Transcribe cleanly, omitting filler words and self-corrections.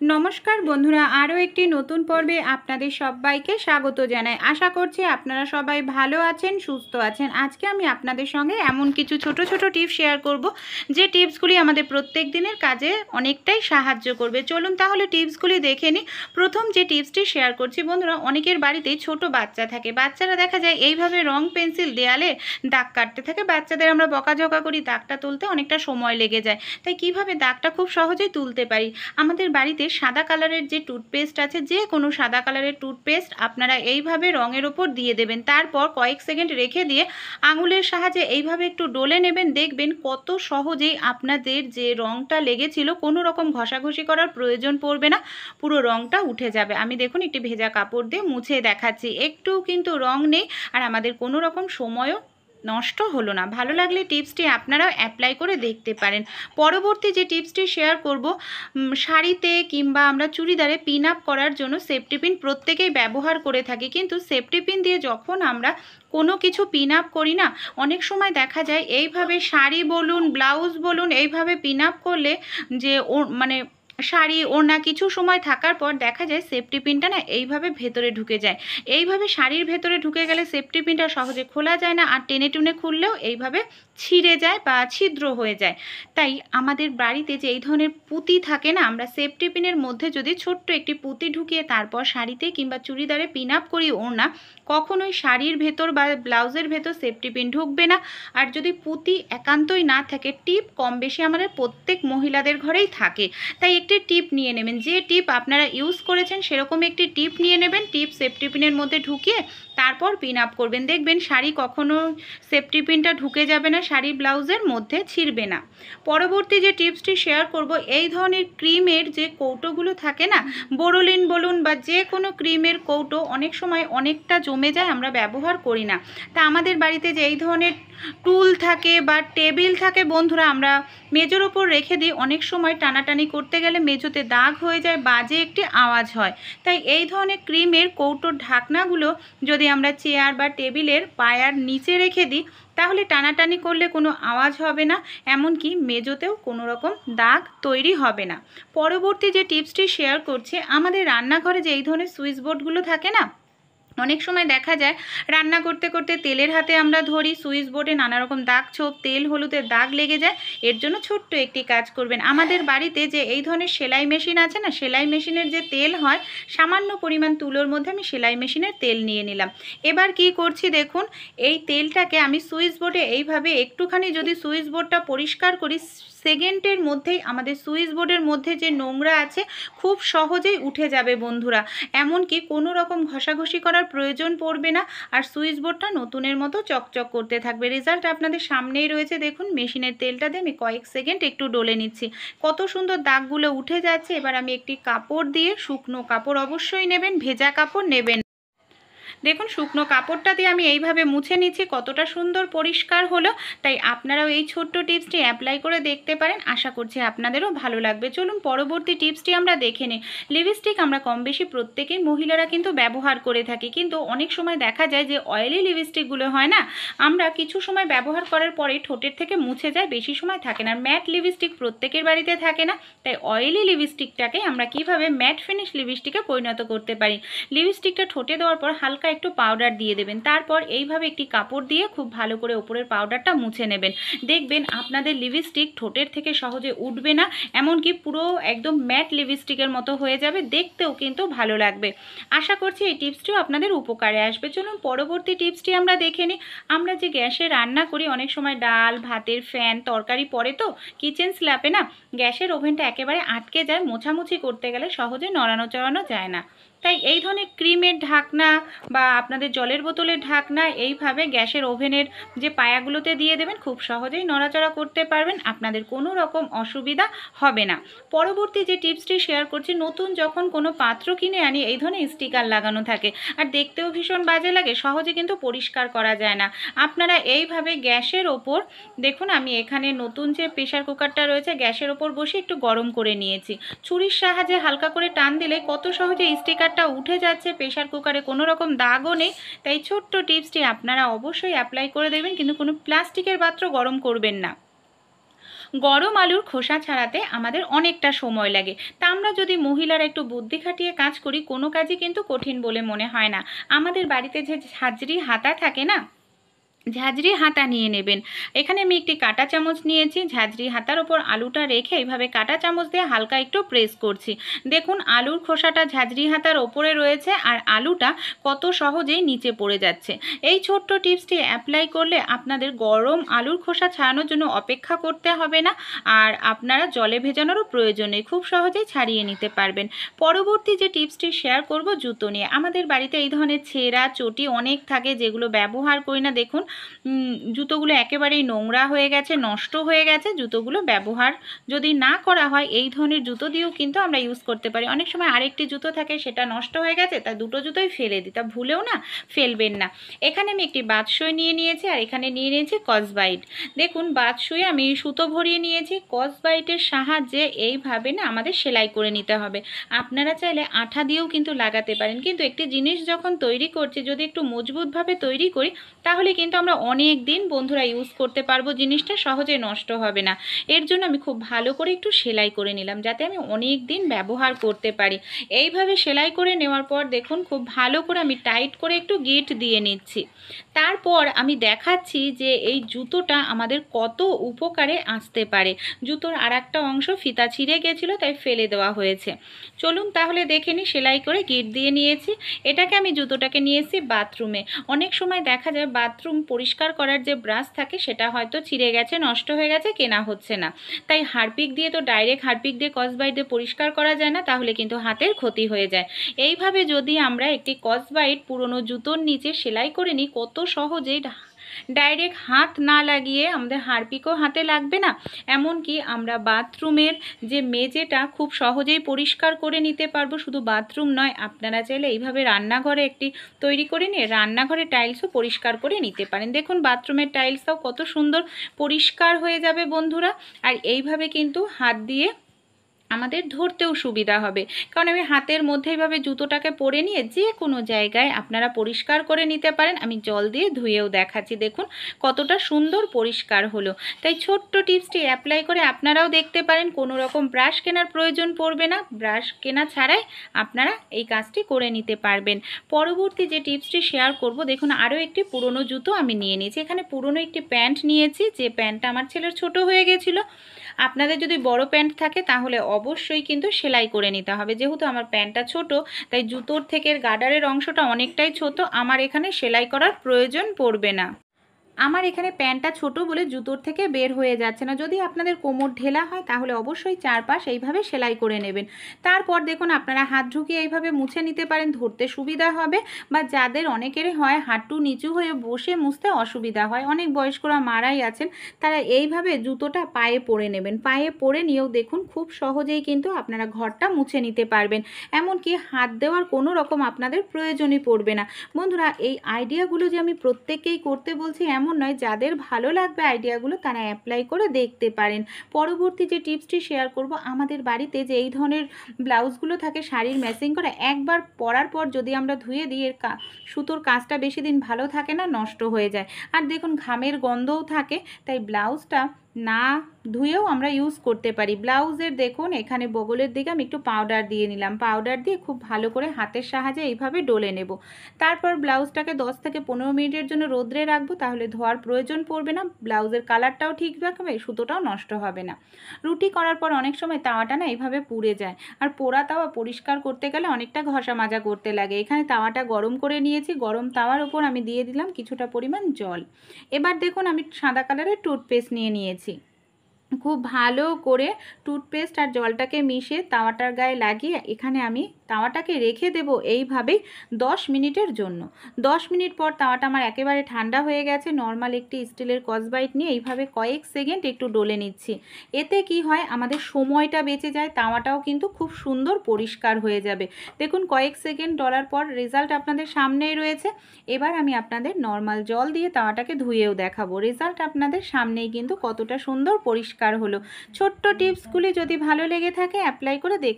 নমস্কার বন্ধুরা, আরও একটি নতুন পর্বে আপনাদের সবাইকে স্বাগত জানাই। আশা করছি আপনারা সবাই ভালো আছেন, সুস্থ আছেন। আজকে আমি আপনাদের সঙ্গে এমন কিছু ছোট ছোট টিপস শেয়ার করব, যে টিপসগুলি আমাদের প্রত্যেক দিনের কাজে অনেকটাই সাহায্য করবে। চলুন তাহলে টিপসগুলি দেখে নিই। প্রথম যে টিপসটি শেয়ার করছি বন্ধুরা, অনেকের বাড়িতেই ছোট বাচ্চা থাকে। বাচ্চারা দেখা যায় এইভাবে রং পেন্সিল দেয়ালে দাগ কাটতে থাকে। বাচ্চাদের আমরা বকাঝকা করি, দাগটা তুলতে অনেকটা সময় লেগে যায়। তাই কিভাবে দাগটা খুব সহজেই তুলতে পারি, আমাদের বাড়িতে সাদা কালারের যে টুথপেস্ট আছে, যে কোনো সাদা কালারের টুথপেস্ট আপনারা এইভাবে রঙের ওপর দিয়ে দেবেন। তারপর কয়েক সেকেন্ড রেখে দিয়ে আঙুলের সাহায্যে এইভাবে একটু ডলে নেবেন। দেখবেন কত সহজেই আপনাদের যে রঙটা লেগেছিল কোনো রকম ঘষাঘষি করার প্রয়োজন পড়বে না, পুরো রঙটা উঠে যাবে। আমি দেখুন একটি ভেজা কাপড় দিয়ে মুছে দেখাচ্ছি, একটু কিন্তু রং নেই আর আমাদের কোনো রকম সময়ও নষ্ট হলো না। ভালো লাগলে টিপসটি আপনারাও অ্যাপ্লাই করে দেখতে পারেন। পরবর্তী যে টিপসটি শেয়ার করব, শাড়িতে কিংবা আমরা চুড়িদারে পিন আপ করার জন্য সেফটি পিন প্রত্যেকেই ব্যবহার করে থাকি, কিন্তু সেফটি পিন দিয়ে যখন আমরা কোনো কিছু পিন আপ করি না, অনেক সময় দেখা যায় এইভাবে শাড়ি বলুন, ব্লাউজ বলুন, এইভাবে পিন আপ করলে যে মানে শাড়ি ওড়না কিছু সময় থাকার পর দেখা যায় সেফটি পিনটা না এইভাবে ভেতরে ঢুকে যায়। এইভাবে শাড়ির ভেতরে ঢুকে গেলে সেফটি পিনটা সহজে খোলা যায় না, আর টেনে টুনে খুললেও এইভাবে ছিঁড়ে যায় বা ছিদ্র হয়ে যায়। তাই আমাদের বাড়িতে যে এই ধরনের পুঁতি থাকে না, আমরা সেফটি পিনের মধ্যে যদি ছোট্ট একটি পুঁতি ঢুকিয়ে তারপর শাড়িতে কিংবা চুড়িদারে পিন আপ করি ওড়না, কখনোই শাড়ির ভেতর বা ব্লাউজের ভেতর সেফটি পিন ঢুকবে না। আর যদি পুঁতি একান্তই না থাকে, টিপ কম বেশি আমাদের প্রত্যেক মহিলাদের ঘরেই থাকে, তাই একটি টিপ নিয়ে নেবেন। যে টিপ আপনারা ইউজ করেছেন সেরকম একটি টিপ নিয়ে নেবেন। টিপ সেফটি পিনের মধ্যে ঢুকিয়ে তারপর পিন আপ করবেন। দেখবেন শাড়ি কখনো সেফটি পিনটা ঢুকে যাবে না, শাড়ি ব্লাউজের মধ্যে ছিঁড়বে না। পরবর্তী যে টিপসটি শেয়ার করব, এই ধরনের ক্রিমের যে কৌটোগুলো থাকে না, বোরোলিন বলুন বা যে কোনো ক্রিমের কৌটো অনেক সময় অনেকটা জমে যায়, আমরা ব্যবহার করি না। তা আমাদের বাড়িতে যে এই ধরনের টুল থাকে বা টেবিল থাকে বন্ধুরা, আমরা মেজোর ওপর রেখে দিই। অনেক সময় টানাটানি করতে গেলে মেঝোতে দাগ হয়ে যায়, বাজে একটি আওয়াজ হয়। তাই এই ধরনের ক্রিমের কৌটোর ঢাকনাগুলো যদি আমরা চেয়ার বা টেবিলের পায়ার নিচে রেখে দিই, তাহলে টানাটানি করলে কোনো আওয়াজ হবে না, এমনকি মেঝোতেও কোনো রকম দাগ তৈরি হবে না। পরবর্তী যে টিপসটি শেয়ার করছি, আমাদের রান্নাঘরে যে এই ধরনের সুইচ বোর্ডগুলো থাকে না, অনেক সময় দেখা যায় রান্না করতে করতে তেলের হাতে আমরা ধরি, সুইচ বোর্ডে নানা রকম দাগ ছোপ, তেল হলুদের দাগ লেগে যায়। এর জন্য ছোট্ট একটি কাজ করবেন, আমাদের বাড়িতে যে এই ধরনের সেলাই মেশিন আছে না, সেলাই মেশিনের যে তেল হয়, সামান্য পরিমাণ তুলোর মধ্যে আমি সেলাই মেশিনের তেল নিয়ে নিলাম। এবার কি করছি দেখুন, এই তেলটাকে আমি সুইচ বোর্ডে এইভাবে একটুখানি যদি সুইচ বোর্ডটা পরিষ্কার করি, সেকেন্ডের মধ্যেই আমাদের সুইচ বোর্ডের মধ্যে যে নোংরা আছে খুব সহজেই উঠে যাবে বন্ধুরা। এমনকি কোনো রকম ঘষাঘষি করার প্রয়োজন পড়বে না, আর সুইচ বোর্ডটা নতুনের মতো চকচক করতে থাকবে। রেজাল্ট আপনাদের সামনেই রয়েছে, দেখুন মেশিনের তেলটা দিয়ে আমি কয়েক সেকেন্ড একটু ডলে নিচ্ছি, কত সুন্দর দাগগুলো উঠে যাচ্ছে। এবার আমি একটি কাপড় দিয়ে, শুকনো কাপড় অবশ্যই নেবেন, ভেজা কাপড় নেবেন। দেখুন শুকনো কাপড়টা দিয়ে আমি এইভাবে মুছে নিচ্ছি, কতটা সুন্দর পরিষ্কার হলো। তাই আপনারাও এই ছোট্ট টিপসটি অ্যাপ্লাই করে দেখতে পারেন, আশা করছি আপনাদেরও ভালো লাগবে। চলুন পরবর্তী টিপসটি আমরা দেখে নিই। লিপস্টিক আমরা কম বেশি প্রত্যেকেই মহিলারা কিন্তু ব্যবহার করে থাকি, কিন্তু অনেক সময় দেখা যায় যে অয়েলি লিপস্টিকগুলো হয় না, আমরা কিছু সময় ব্যবহার করার পরে ঠোঁটের থেকে মুছে যায়, বেশি সময় থাকে না। ম্যাট লিপস্টিক প্রত্যেকের বাড়িতে থাকে না, তাই অয়েলি লিপস্টিকটাকে আমরা কিভাবে ম্যাট ফিনিশ লিপস্টিকে পরিণত করতে পারি। লিপস্টিকটা ঠোঁটে দেওয়ার পর হালকা একটু পাউডার দিয়ে দেবেন, তারপর এইভাবে একটি কাপড় দিয়ে খুব ভালো করে উপরের পাউডারটা মুছে নেবেন। দেখবেন আপনাদের লিপস্টিক ঠোঁটের থেকে সহজে উঠবে না, এমনকি পুরো একদম ম্যাট লিপস্টিকের মতো হয়ে যাবে, দেখতেও কিন্তু ভালো লাগবে। আশা করছি এই টিপসটিও আপনাদের উপকারে আসবে। চলুন পরবর্তী টিপসটি আমরা দেখে নিই। আমরা যে গ্যাসে রান্না করি, অনেক সময় ডাল ভাতের ফ্যান তরকারি পড়ে, তো কিচেন স্ল্যাপে না গ্যাসের ওভেনটা একেবারে আটকে যায়, মোছামুছি করতে গেলে সহজে নড়ানো চড়ানো যায় না। তাই এই ধরনের ক্রিমের ঢাকনা বা আপনাদের জলের বোতলের ঢাকনা এইভাবে গ্যাসের ওভেনের যে পায়াগুলোতে দিয়ে দেবেন, খুব সহজেই নড়াচড়া করতে পারবেন, আপনাদের কোনো রকম অসুবিধা হবে না। পরবর্তী যে টিপসটি শেয়ার করছি, নতুন যখন কোনো পাত্র কিনে আনি, এই ধরনের স্টিকার লাগানো থাকে আর দেখতেও ভীষণ বাজে লাগে, সহজে কিন্তু পরিষ্কার করা যায় না। আপনারা এইভাবে গ্যাসের ওপর, দেখুন আমি এখানে নতুন যে প্রেশার কুকারটা রয়েছে গ্যাসের ওপর বসে একটু গরম করে নিয়েছি, ছুরির সাহায্যে হালকা করে টান দিলে কত সহজে স্টিকারটা উঠে যাচ্ছে, প্রেশার কুকারে কোনো রকম দাগও নেই। তাই ছোট্ট টিপসটি আপনারা অবশ্যই অ্যাপ্লাই করে দেবেন, কিন্তু কোনো প্লাস্টিকের পাত্র গরম করবেন না। গরম আলুর খোসা ছাড়াতে আমাদের অনেকটা সময় লাগে। তা আমরা যদি মহিলারা একটু বুদ্ধি খাটিয়ে কাজ করি, কোনো কাজই কিন্তু কঠিন বলে মনে হয় না। আমাদের বাড়িতে যে ঝাঁঝরি হাতা থাকে না, ঝাঁঝরি হাতা নিয়ে নেবেন। এখানে আমি একটি কাঁটা চামচ নিয়েছি, ঝাঁঝরি হাতার ওপর আলুটা রেখে এইভাবে কাঁটা চামচ দিয়ে হালকা একটু প্রেস করছি। দেখুন আলুর খোসাটা ঝাঁঝরি হাতার ওপরে রয়েছে আর আলুটা কত সহজেই নিচে পড়ে যাচ্ছে। এই ছোট্ট টিপসটি অ্যাপ্লাই করলে আপনাদের গরম আলুর খোসা ছাড়ানোর জন্য অপেক্ষা করতে হবে না, আর আপনারা জলে ভেজানোরও প্রয়োজন নেই, খুব সহজেই ছাড়িয়ে নিতে পারবেন। পরবর্তী যে টিপসটি শেয়ার করব জুতো নিয়ে। আমাদের বাড়িতে এই ধরনের ছেঁড়া চটি অনেক থাকে যেগুলো ব্যবহার করি না। দেখুন জুতোগুলো একেবারেই নোংরা হয়ে গেছে, নষ্ট হয়ে গেছে। জুতোগুলো ব্যবহার যদি না করা হয় এই ধরনের জুতো দিয়েও কিন্তু আমরা ইউজ করতে পারি। অনেক সময় আরেকটি জুতো থাকে সেটা নষ্ট হয়ে গেছে, তা দুটো জুতোই ফেলে দিই, তা ভুলেও না ফেলবেন না। এখানে আমি একটি বাতসই নিয়ে নিয়েছি আর এখানে নিয়ে নিয়েছি কসবাইট। দেখুন বাতসই আমি সুতো ভরিয়ে নিয়েছি, কসবাইটের সাহায্যে এইভাবে না আমাদের সেলাই করে নিতে হবে। আপনারা চাইলে আঠা দিয়েও কিন্তু লাগাতে পারেন, কিন্তু একটি জিনিস যখন তৈরি করছি যদি একটু মজবুতভাবে তৈরি করি তাহলে কিন্তু আমরা অনেক দিন বন্ধুরা ইউজ করতে পারবো, জিনিসটা সহজে নষ্ট হবে না। এর জন্য আমি খুব ভালো করে একটু সেলাই করে নিলাম যাতে আমি অনেক দিন ব্যবহার করতে পারি। এইভাবে সেলাই করে নেওয়ার পর দেখুন খুব ভালো করে আমি টাইট করে একটু গিট দিয়ে নিচ্ছি। তারপর আমি দেখাচ্ছি যে এই জুতোটা আমাদের কত উপকারে আসতে পারে। জুতোর আর একটা অংশ ফিতা ছিঁড়ে গেছিলো তাই ফেলে দেওয়া হয়েছে। চলুন তাহলে দেখে নিই। সেলাই করে গিট দিয়ে নিয়েছি। এটাকে আমি জুতোটাকে নিয়েছি বাথরুমে। অনেক সময় দেখা যায় বাথরুম পরিষ্কার করার যে ব্রাশ থাকে সেটা হয়তো ছিঁড়ে গেছে, নষ্ট হয়ে গেছে, কেনা হচ্ছে না। তাই হারপিক দিয়ে তো ডাইরেক্ট হারপিক দিয়ে কসবাইট দিয়ে পরিষ্কার করা যায় না, তাহলে কিন্তু হাতের ক্ষতি হয়ে যায়। এইভাবে যদি আমরা একটি কসবাইট পুরনো জুতোর নিচে সেলাই করে নিই, কত সহজেই ডাইরেক্ট হাত না লাগিয়ে আমাদের হারপিকও হাতে লাগবে না, এমনকি আমরা বাথরুমের যে মেঝেটা খুব সহজেই পরিষ্কার করে নিতে পারবো। শুধু বাথরুম নয়, আপনারা চাইলে এইভাবে রান্নাঘরে একটি তৈরি করে নিয়ে রান্নাঘরে টাইলসও পরিষ্কার করে নিতে পারেন। দেখুন বাথরুমের টাইলসটাও কত সুন্দর পরিষ্কার হয়ে যাবে বন্ধুরা। আর এইভাবে কিন্তু হাত দিয়ে আমাদের ধরতেও সুবিধা হবে, কারণ আমি হাতের মধ্যে এইভাবে জুতোটাকে পরে নিয়ে যে কোনো জায়গায় আপনারা পরিষ্কার করে নিতে পারেন। আমি জল দিয়ে ধুয়েও দেখাচ্ছি, দেখুন কতটা সুন্দর পরিষ্কার হলো। তাই ছোট্ট টিপসটি অ্যাপ্লাই করে আপনারাও দেখতে পারেন, কোনো রকম ব্রাশ কেনার প্রয়োজন পড়বে না। ব্রাশ কেনা ছাড়াই আপনারা এই কাজটি করে নিতে পারবেন। পরবর্তী যে টিপসটি শেয়ার করব, দেখুন আরও একটি পুরনো জুতো আমি নিয়ে নিয়েছি। এখানে পুরনো একটি প্যান্ট নিয়েছি, যে প্যান্টটা আমার ছেলের ছোট হয়ে গেছিলো। আপনাদের যদি বড় প্যান্ট থাকে তাহলে অবশ্যই কিন্তু সেলাই করে নিতে হবে। যেহেতু আমার প্যান্টটা ছোট তাই জুতোর থেকে গার্ডারের অংশটা অনেকটাই ছোট, আমার এখানে সেলাই করার প্রয়োজন পড়বে না। আমার এখানে প্যান্টটা ছোট বলে জুতোর থেকে বের হয়ে যাচ্ছে না। যদি আপনাদের কোমর ঢেলা হয় তাহলে অবশ্যই চারপাশ এইভাবে সেলাই করে নেবেন। তারপর দেখুন আপনারা হাত ঢুকিয়ে এইভাবে মুছে নিতে পারেন, ধরতে সুবিধা হবে। বা যাদের অনেকেরই হয় হাঁটু নিচু হয়ে বসে মুছতে অসুবিধা হয়, অনেক বয়স্করা মারাই আছেন, তারা এইভাবে জুতোটা পায়ে পরে নেবেন। পায়ে পরে নিয়েও দেখুন খুব সহজেই কিন্তু আপনারা ঘরটা মুছে নিতে পারবেন, এমনকি হাত দেওয়ার কোনো রকম আপনাদের প্রয়োজনই পড়বে না। বন্ধুরা এই আইডিয়াগুলো যে আমি প্রত্যেককেই করতে বলছি এমন নয়, যাদের ভালো লাগবে আইডিয়াগুলো তারা অ্যাপ্লাই করে দেখতে পারেন। পরবর্তী যে টিপসটি শেয়ার করব, আমাদের বাড়িতে যে এই ধরনের ব্লাউজগুলো থাকে শাড়ির ম্যাচিং করা, একবার পরার পর যদি আমরা ধুয়ে দিই এর সুতোর কাজটা বেশি দিন ভালো থাকে না, নষ্ট হয়ে যায়। আর দেখুন ঘামের গন্ধও থাকে, তাই ব্লাউজটা না ধুয়েও আমরা ইউজ করতে পারি। ব্লাউজের দেখুন এখানে বগলের দিকে আমি একটু পাউডার দিয়ে নিলাম, পাউডার দিয়ে খুব ভালো করে হাতের সাহায্যে এইভাবে ডলে নেব। তারপর ব্লাউজটাকে 10 থেকে 15 মিনিটের জন্য রোদ্রে রাখবো, তাহলে ধোয়ার প্রয়োজন পড়বে না। ব্লাউজের কালারটাও ঠিক রাখবে, সুতোটাও নষ্ট হবে না। রুটি করার পর অনেক সময় তাওয়াটা না এইভাবে পুড়ে যায়, আর পোড়া তাওয়া পরিষ্কার করতে গেলে অনেকটা ঘষা মাজা করতে লাগে। এখানে তাওয়াটা গরম করে নিয়েছি, গরম তাওয়ার ওপর আমি দিয়ে দিলাম কিছুটা পরিমাণ জল। এবার দেখুন আমি সাদা কালারের টুথপেস্ট নিয়ে নিয়েছি। খুব ভালো করে টুথপেস্ট আর জলটাকে মিশিয়ে তাওয়াটার গায়ে লাগিয়ে এখানে আমি তাওয়াটাকে রেখে দেব এইভাবেই 10 মিনিটের জন্য। 10 মিনিট পর তাওয়াটা আমার একেবারে ঠান্ডা হয়ে গেছে। নর্মাল একটি স্টিলের কসবাইট নিয়ে এইভাবে কয়েক সেকেন্ড একটু ডলে নিচ্ছি। এতে কি হয়, আমাদের সময়টা বেঁচে যায়, তাওয়াটাও কিন্তু খুব সুন্দর পরিষ্কার হয়ে যাবে। দেখুন কয়েক সেকেন্ড ডলার পর রেজাল্ট আপনাদের সামনেই রয়েছে। এবার আমি আপনাদের নর্মাল জল দিয়ে তাওয়াটাকে ধুয়েও দেখাবো। রেজাল্ট আপনাদের সামনেই কিন্তু কতটা সুন্দর পরিষ্কার হলো। ছোট্ট টিপসগুলি যদি ভালো লেগে থাকে অ্যাপ্লাই করে দেখ।